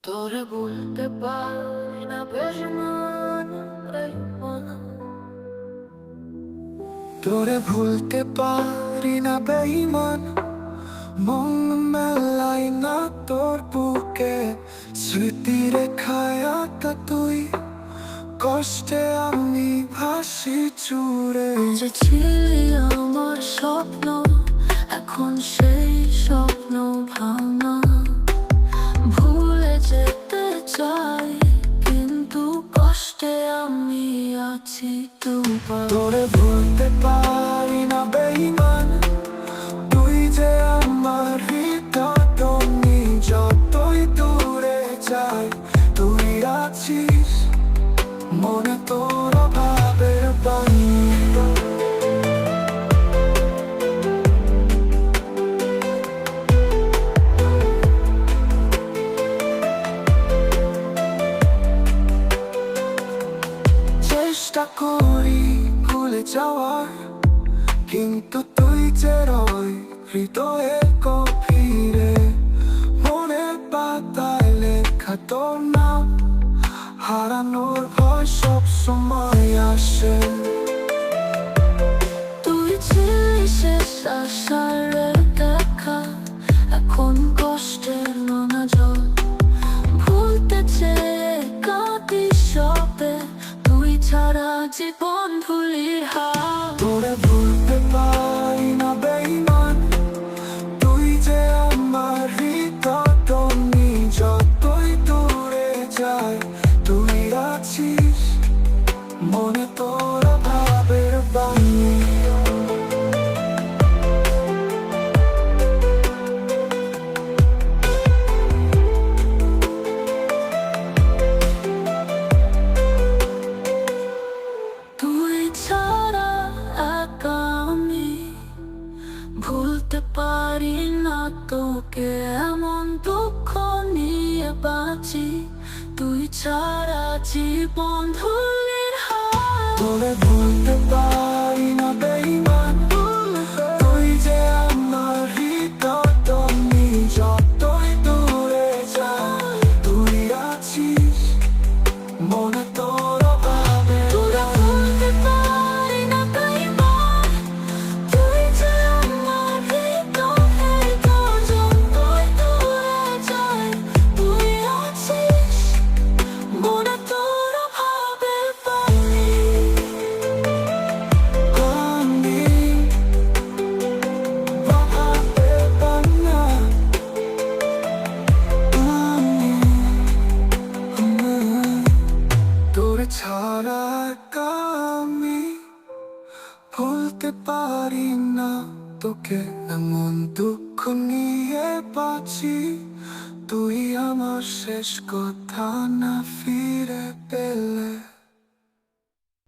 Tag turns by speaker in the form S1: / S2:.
S1: তোরে ভুলতে পারি না বেঈমান বেঈমান। তোরে ভুলতে পারি না বেঈমান, মন মেলাই না তোর বুকে। স্মৃতি রেখায় আঁকা তুই, কষ্টে আমি ভাসি চুড়ে। যে ছিলি আমার স্বপ্ন, এখন সেই স্বপ্ন ভাঙা। ভুলে যেতে চাই কিন্তু কষ্টে আমি আছি দুবার। তোরে ভুলতে পারি না বেঈমান, তুই যে আমার হৃদয়। যতই দূরে যাই তুই আছিস মনে, তোর অভাবের বাণী। চেষ্টা করি ভুলে যাওয়ার, কিন্তু তুই যে রয় হৃদয়ের গভীরে। মনে পাতায় লেখা তোর নাম, হারানোর ভয় সব সময় আসে। তুই ছিলি শেষ আশার দেখা, এখন কষ্টের নোনা জল। ভুলতে চেয়ে কাঁদি সবে, তুই ছাড়া জীবন ভুলির হাল। তোরে ভুলতে পারি না বেঈমান, তুই যে আমার হৃদয়। যতই দূরে যাই তুই আছিস মনে, তোর অভাবের বাণী। তুই ছাড়া একা আমি ভুলতে পারি না তোকে। এমন দুঃখ নিয়ে বাঁচি, তুই ছাড়া জীবন ধুলির হাল। তোরে ভুলতে পারি না বেঈমান, তুই যে আমার হৃদয়। যতই দূরে যাই তুই আছিস মনে, তোর অভাবে। তোরে ভুলতে পারি না বেঈমান, তুই যে আমার হৃদয়। যতই দূরে যাই তুই আছিস মনে, তোর অভাবের বাণী। অভাবের বান্না তোরে ছাড়া আমি ভুলতে পারি না তোকে। এমন দুঃখ নিয়ে বাঁচি, তুই আমার শেষ কথা না ফিরে পেলে।